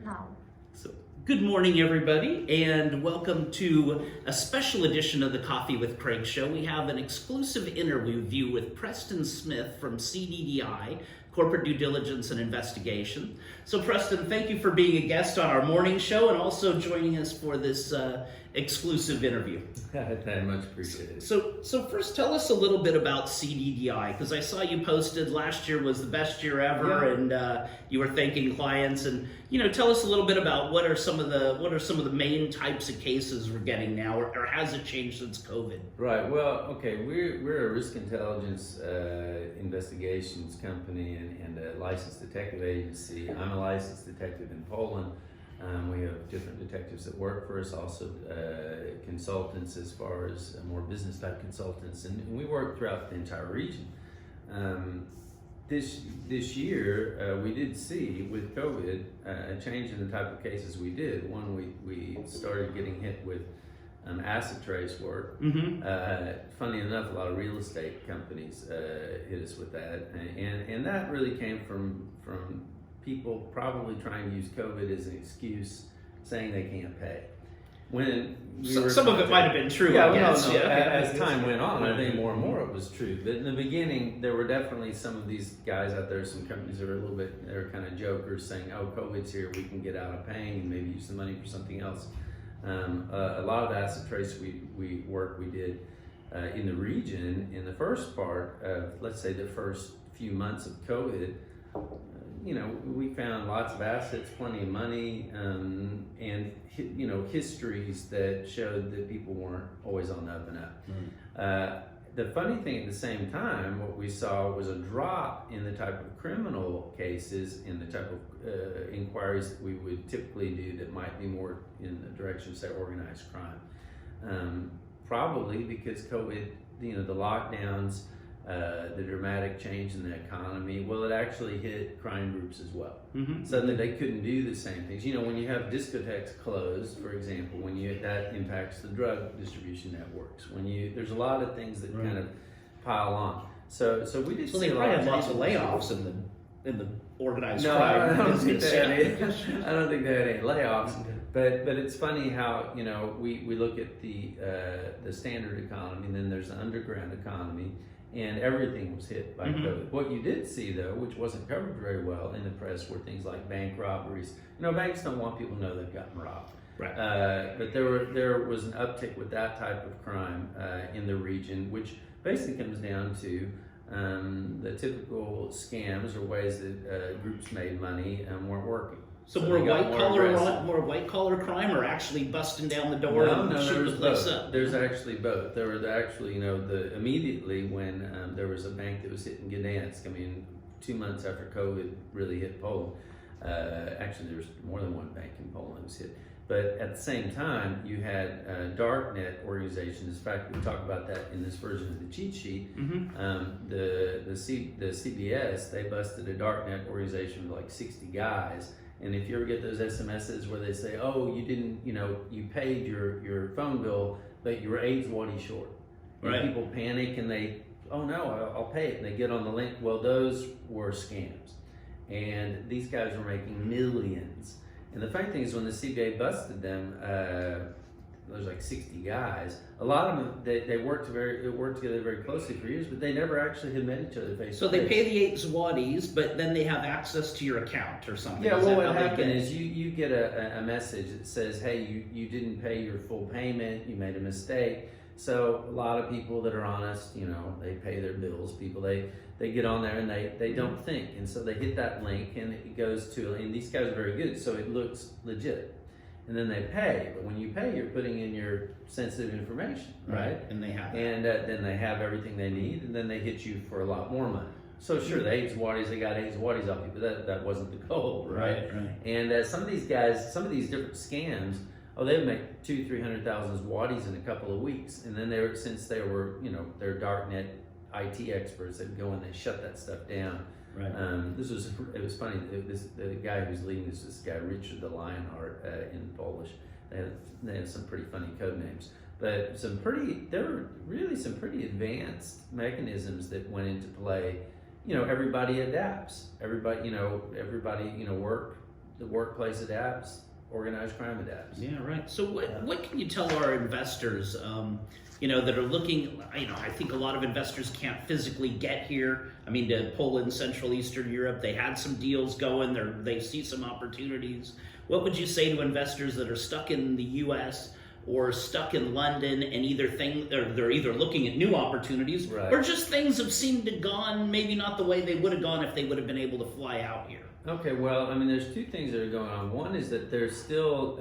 now. So, good morning, everybody, and welcome to a special edition of the Coffee with Craig show. We have an exclusive interview with Preston Smith from CDDI, Corporate Due Diligence and Investigation. So, Preston, thank you for being a guest on our morning show and also joining us for this exclusive interview. I much appreciate it. So first, tell us a little bit about CDDI, because I saw you posted last year was the best year ever, and you were thanking clients. And tell us a little bit about what are some of the main types of cases we're getting now, or has it changed since COVID? Right. Well, okay. We're a risk intelligence investigations company and a licensed detective agency. I'm a licensed detective in Poland. We have different detectives that work for us, also consultants as far as more business type consultants, and we work throughout the entire region. This year, we did see with COVID a change in the type of cases we did. One, we started getting hit with asset trace work. Mm-hmm. Funny enough, a lot of real estate companies hit us with that, and that really came from people probably trying to use COVID as an excuse, saying they can't pay. When some of it might have been true, yeah, I guess. No. As time went on, I think more and more it was true. But in the beginning, there were definitely some of these guys out there, some companies that were they're kind of jokers, saying, "Oh, COVID's here, we can get out of paying and maybe use the money for something else." A lot of the asset trace we did in the region in the first part of, let's say, the first few months of COVID. We found lots of assets, plenty of money, and histories that showed that people weren't always on the up and up. The funny thing at the same time, what we saw was a drop in the type of criminal cases and the type of inquiries that we would typically do that might be more in the direction of, say, organized crime. Probably because COVID, the lockdowns, the dramatic change in the economy, well, it actually hit crime groups as well. Mm-hmm. Suddenly they couldn't do the same things. When you have discotheques closed, for example, that impacts the drug distribution networks. There's a lot of things that kind of pile on. So we did. So see they a probably lot had of lots of layoffs in the organized no, crime. I don't think they had any. I don't think they had any layoffs. But it's funny how we look at the standard economy, and then there's the underground economy. And everything was hit by COVID. What you did see, though, which wasn't covered very well in the press, were things like bank robberies. Banks don't want people to know they've gotten robbed. Right. But there was an uptick with that type of crime in the region, which basically comes down to the typical scams or ways that groups made money weren't working. So more white collar crime, or actually busting down the door and shooting the place up? There's actually both. There were actually, immediately when there was a bank that was hit in Gdansk. 2 months after COVID really hit Poland. Actually, there was more than one bank in Poland that was hit. But at the same time, you had darknet organizations. In fact, we talk about that in this version of the cheat sheet. Mm-hmm. The CBS, they busted a darknet organization with like 60 guys. And if you ever get those SMSs where they say, "Oh, you didn't, you paid your phone bill, but you were $8 short," right? And people panic and they, "Oh no, I'll pay it," and they get on the link. Well, those were scams, and these guys were making millions. And the funny thing is, when the CBA busted them, there's like 60 guys. A lot of them, they worked together very closely for years, but they never actually had met each other face to face. So they pay the $8, but then they have access to your account or something. Yeah, well, what happened is you get a message that says, "Hey, you didn't pay your full payment, you made a mistake." So a lot of people that are honest, they pay their bills. People, they get on there and they don't think. And so they hit that link and it goes to, and these guys are very good, so it looks legit. And then they pay, but when you pay, you're putting in your sensitive information, right? And they have and then they have everything they need, and then they hit you for a lot more money. So sure, the 8 zlotys, they got 8 zlotys off you, but that wasn't the goal, right? And some of these guys, some of these different scams, they would make 200,000-300,000 zlotys in a couple of weeks, and then since they were, they're darknet IT experts, they'd go and they shut that stuff down. Right. It was funny. The guy who's leading this guy Richard the Lionheart in Polish. They had some pretty funny code names, but there were really some pretty advanced mechanisms that went into play. Everybody adapts. Everybody work the workplace adapts, organized crime adapts. Yeah, right. So what can you tell our investors, that are looking, I think a lot of investors can't physically get here. I mean, to Poland, Central Eastern Europe, they had some deals going, they see some opportunities. What would you say to investors that are stuck in the US or stuck in London and they're either looking at new opportunities, right, or just things have seemed to gone maybe not the way they would have gone if they would have been able to fly out here? Okay, well, I mean, there's two things that are going on. One is that there's still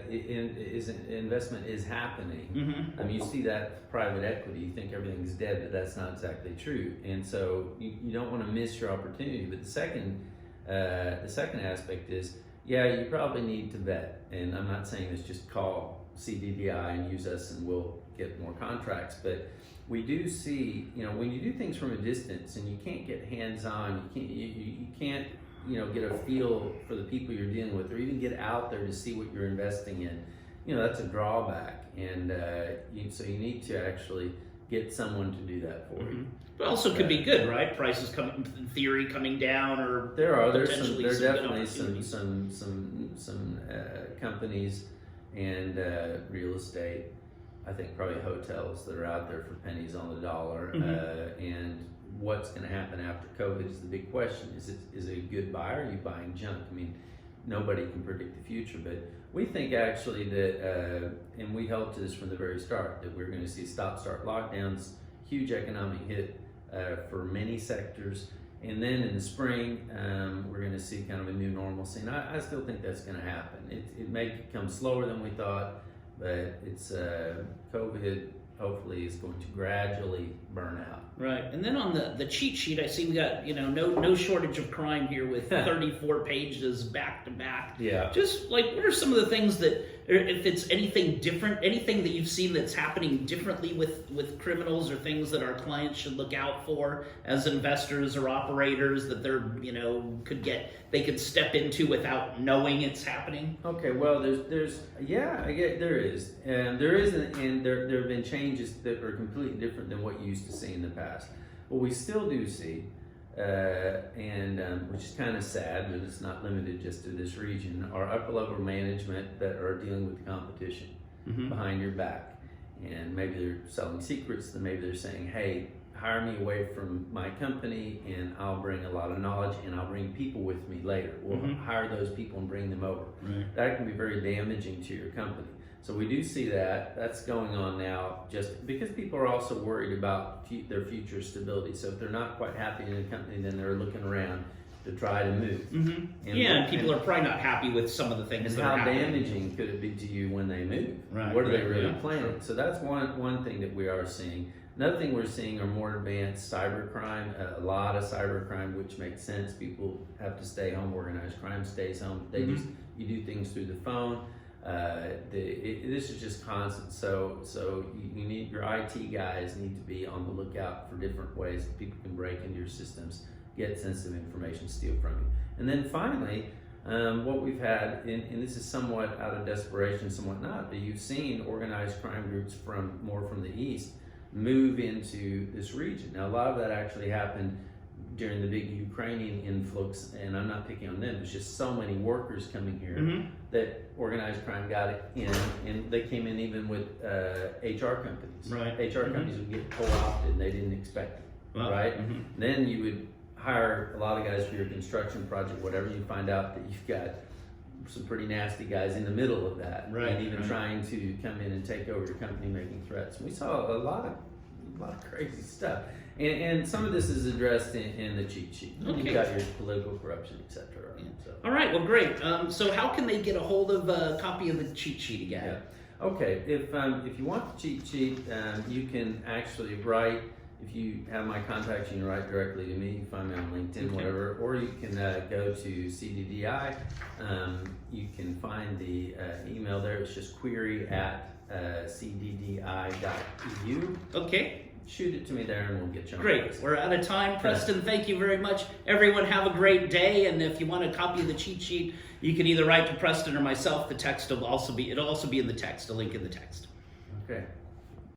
investment is happening. Mm-hmm. I mean, you see that private equity, you think everything's dead, but that's not exactly true. And so you don't want to miss your opportunity. But the second aspect is, you probably need to vet. And I'm not saying this, just call CDDI and use us and we'll get more contracts. But we do see, when you do things from a distance and you can't get hands-on, you can't get a feel for the people you're dealing with, or even get out there to see what you're investing in. That's a drawback, and so you need to actually get someone to do that for you. But also could be good, right? Prices in theory coming down, or there's definitely some companies and real estate. I think probably hotels that are out there for pennies on the dollar, and what's going to happen after COVID is the big question. Is it a good buy, or are you buying junk? I mean, nobody can predict the future, but we think actually that, and we held to this from the very start, that we're going to see stop-start lockdowns, huge economic hit for many sectors, and then in the spring, we're going to see kind of a new normalcy. And I still think that's going to happen. It may come slower than we thought, but it's COVID hopefully is going to gradually burn out. Right. And then on the cheat sheet, I see we got, no shortage of crime here with 34 pages back to back. Yeah. Just what are some of the things that, if it's anything different, anything that you've seen that's happening differently with criminals, or things that our clients should look out for as investors or operators that they're, they could step into without knowing it's happening? Okay, well, there is. And there have been changes that are completely different than what you used to see in the past. What we still do see, which is kind of sad, but it's not limited just to this region, are upper level management that are dealing with the competition behind your back. And maybe they're selling secrets, then maybe they're saying, hey, hire me away from my company and I'll bring a lot of knowledge and I'll bring people with me later. We'll hire those people and bring them over. Right. That can be very damaging to your company. So we do see that's going on now, just because people are also worried about their future stability. So if they're not quite happy in a company, then they're looking around to try to move. And people are probably not happy with some of the things that are happening. How damaging could it be to you when they move? Right, what are they really planning? So that's one thing that we are seeing. Another thing we're seeing are more advanced cybercrime, a lot of cybercrime, which makes sense. People have to stay home. Organized crime stays home. You do things through the phone. This is just constant. So you need, your IT guys need to be on the lookout for different ways that people can break into your systems, get sensitive information, steal from you. And then finally, what we've had, and this is somewhat out of desperation, somewhat not, but you've seen organized crime groups from the east move into this region. Now, a lot of that actually happened during the big Ukrainian influx, and I'm not picking on them, it's just so many workers coming here that organized crime got it in, and they came in even with HR companies. Right. HR companies would get co-opted and they didn't expect it, right? Then you would hire a lot of guys for your construction project, whatever, you find out that you've got some pretty nasty guys in the middle of that, and even trying to come in and take over your company, making threats. We saw a lot of crazy stuff, and some of this is addressed in the cheat sheet. You've got your political corruption, etc. So. All right, well, great. So how can they get a hold of a copy of the cheat sheet again? Yeah. Okay, if you want the cheat sheet, you can actually write. If you have my contacts, you can write directly to me. You can find me on LinkedIn, whatever, or you can go to CDDI. You can find the email there. It's just query@cddi.eu. Okay. Shoot it to me there and we'll get you on. Great. We're out of time. Preston, thank you very much. Everyone have a great day. And if you want a copy of the cheat sheet, you can either write to Preston or myself. The text will also be, it'll also be in the text, a link in the text. Okay.